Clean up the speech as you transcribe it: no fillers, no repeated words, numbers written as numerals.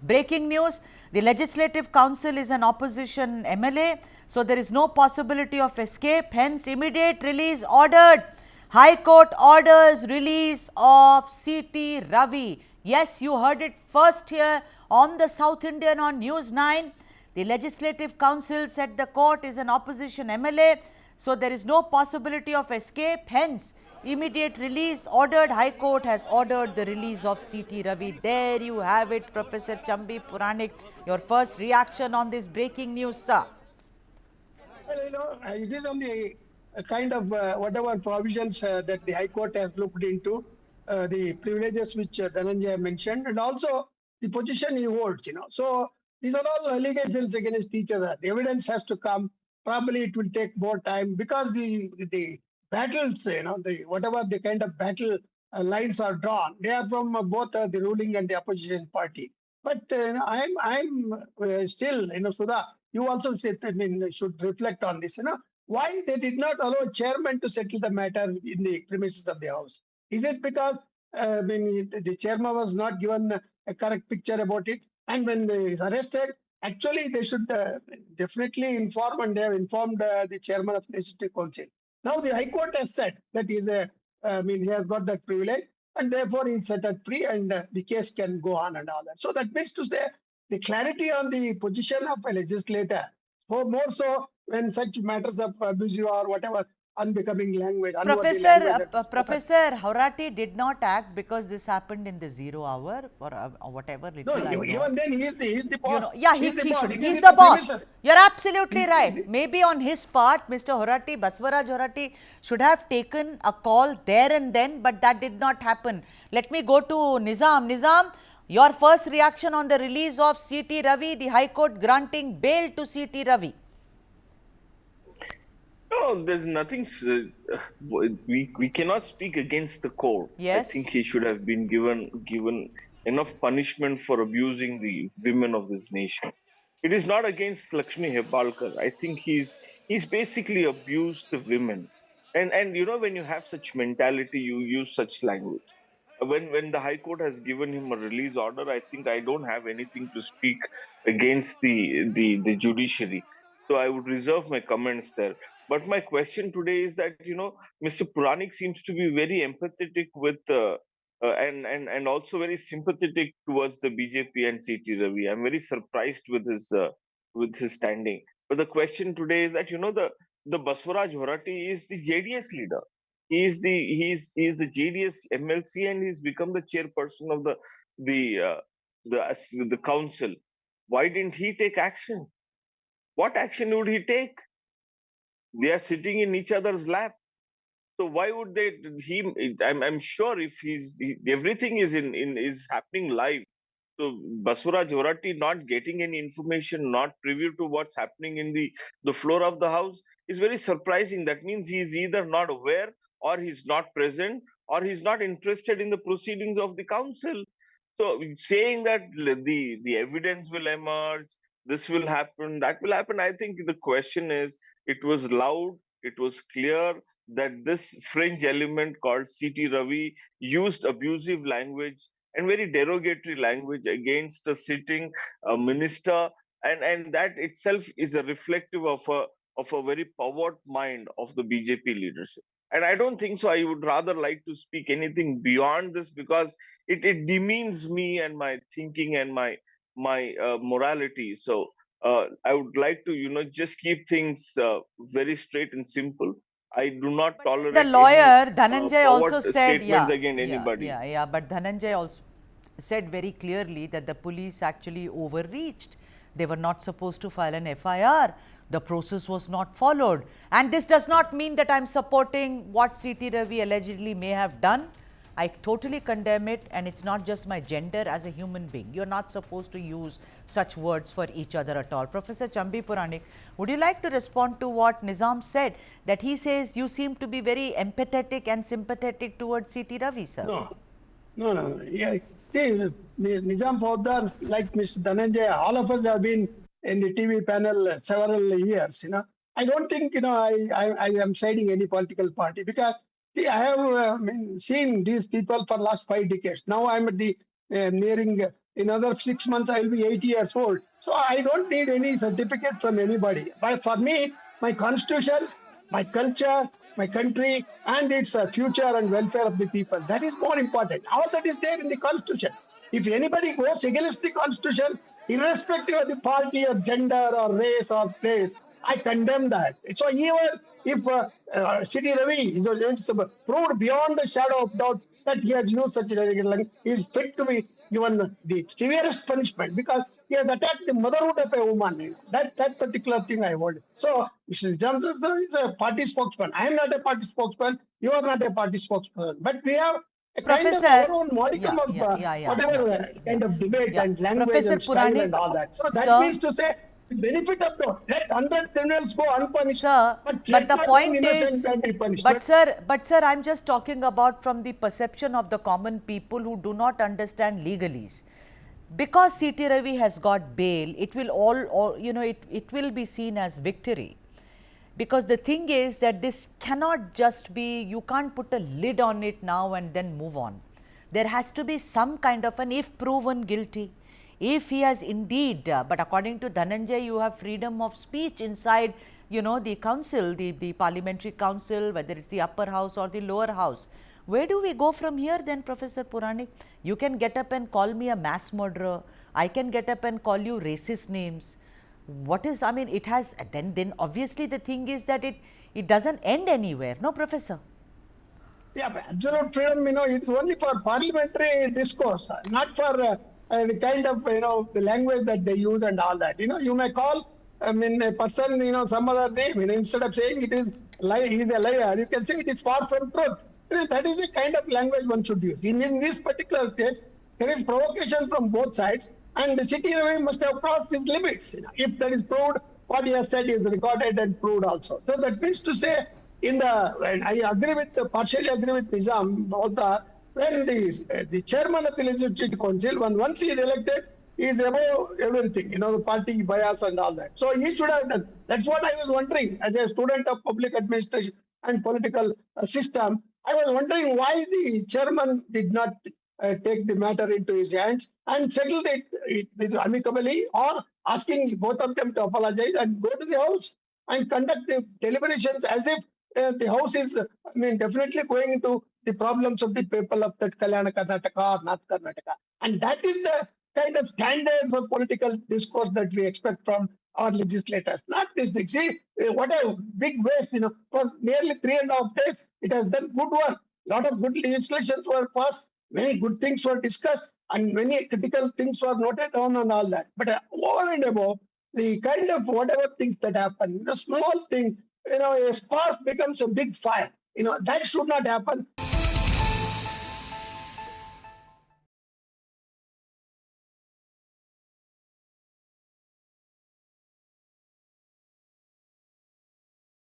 Breaking news, the Legislative Council is an opposition MLA, so there is no possibility of escape, hence immediate release ordered. High Court orders release of CT Ravi. Yes, you heard it first here on the South Indian on News9. The Legislative Council said the court is an opposition MLA, so there is no possibility of escape, hence immediate release ordered. High Court has ordered the release of CT Ravi. There you have it, Professor Chambi Puranik. Your first reaction on this breaking news, sir? Well, it is on the kind of whatever provisions that the High Court has looked into, the privileges which Dhananjay mentioned, and also the position he holds. So these are all allegations against each other. The evidence has to come. Probably it will take more time because the battles, the whatever the kind of battle lines are drawn, they are from both the ruling and the opposition party. But I'm still, Sudha, you also said, should reflect on this. Why they did not allow chairman to settle the matter in the premises of the house? Is it because the chairman was not given a correct picture about it? And when he is arrested, actually they should definitely inform, and they have informed the chairman of the Legislative Council. Now the High Court has said that he has got that privilege, and therefore he is set at free, and the case can go on and all that. So that means to say the clarity on the position of a legislator, more so when such matters of abusive or whatever unbecoming language. Professor Horati did not act because this happened in the 0 hour or whatever. No, even then he is the boss. He's the boss. You're absolutely right. Maybe on his part, Mr. Horati, Baswaraj Horati should have taken a call there and then, but that did not happen. Let me go to Nizam. Nizam, your first reaction on the release of CT Ravi, the High Court granting bail to CT Ravi. No, there's nothing. We cannot speak against the court. Yes. I think he should have been given enough punishment for abusing the women of this nation. It is not against Lakshmi Hebbalkar. I think he's basically abused the women. And when you have such mentality, you use such language. When the High Court has given him a release order, I think I don't have anything to speak against the judiciary. So I would reserve my comments there. But my question today is that, Mr. Puranik seems to be very empathetic with and also very sympathetic towards the BJP and CT Ravi. I'm very surprised with his standing. But the question today is that, the Baswaraj Horati is the JDS leader. He is the JDS MLC, and he's become the chairperson of the council. Why didn't he take action? What action would he take? They are sitting in each other's lap. So why would they? I'm sure if everything is happening live. So Baswaraj Horati not getting any information, not privy to what's happening in the floor of the house is very surprising. That means he is either not aware, or he's not present, or he's not interested in the proceedings of the council. So saying that the evidence will emerge, this will happen, that will happen. I think the question is, it was loud, it was clear that this fringe element called CT Ravi used abusive language and very derogatory language against a sitting minister, and that itself is a reflective of a very powered mind of the BJP leadership. And I don't think so. I would rather like to speak anything beyond this, because it demeans me and my thinking and my morality. So I would like to, just keep things very straight and simple. I do not tolerate the lawyer Dhananjay also said, statements against anybody. But Dhananjay also said very clearly that the police actually overreached. They were not supposed to file an FIR. The process was not followed. And this does not mean that I'm supporting what CT Ravi allegedly may have done. I totally condemn it, and it's not just my gender as a human being. You're not supposed to use such words for each other at all. Professor Chambi Puranik, would you like to respond to what Nizam said, that he says you seem to be very empathetic and sympathetic towards CT Ravi, sir? No. Yeah. See, Nizam Poddar, like Mr. Dhananjay, all of us have been in the TV panel several years. I don't think I am siding any political party, because see, I have seen these people for last 5 decades. Now I'm at the nearing In another 6 months, I will be 80 years old. So I don't need any certificate from anybody. But for me, my constitution, my culture, my country, and its future and welfare of the people. That is more important. All that is there in the constitution. If anybody goes against the constitution, irrespective of the party or gender or race or place, I condemn that. So even if CT Ravi is proved beyond the shadow of doubt that he has used such irrelevant language, he is fit to be given the severest punishment because he has attacked the motherhood of a woman. That particular thing I hold. So Mr. Johnson is a party spokesman. I am not a party spokesman. You are not a party spokesman. But we have a kind of Professor, our own modicum of whatever kind of debate yeah. and language Professor and style Puranik, and all that. So that sir, means to say the benefit of doubt. Let 100 criminals go unpunished. sir, But but let the not point one innocent is, man be punished. but sir, I'm just talking about from the perception of the common people who do not understand legalese. Because CT Ravi has got bail, it will it will be seen as victory. Because the thing is that this cannot just be, you can't put a lid on it now and then move on. There has to be some kind of an, if proven guilty, if he has indeed, but according to Dhananjay, you have freedom of speech inside, the council, the parliamentary council, whether it's the upper house or the lower house. Where do we go from here then, Professor Puranik? You can get up and call me a mass murderer. I can get up and call you racist names. What is, I mean, it has, then obviously the thing is that it doesn't end anywhere, no, Professor? Yeah, but absolute freedom, it's only for parliamentary discourse, not for the kind of, the language that they use and all that. You may call, a person, some other name, instead of saying it is lie, he is a liar, you can say it is far from truth. That is the kind of language one should use. In this particular case, there is provocation from both sides, and the CT Ravi must have crossed his limits. If that is proved, what he has said is recorded and proved also. So that means to say, and I agree partially agree with Nizam about when the chairman of the Legislative Council, once he is elected, he is above everything, the party bias and all that. So he should have done. That's what I was wondering as a student of public administration and political system. I was wondering why the chairman did not take the matter into his hands and settle it amicably, or asking both of them to apologize and go to the house and conduct the deliberations as if the house is, definitely going into the problems of the people of that Kalyana Karnataka or North Karnataka. And that is the kind of standards of political discourse that we expect from our legislators. Not this thing. See, what a big waste, for nearly 3.5 days, it has done good work. A lot of good legislations were passed, many good things were discussed, and many critical things were noted down and all that. But over and above, the kind of whatever things that happen, the small thing, a spark becomes a big fire. That should not happen.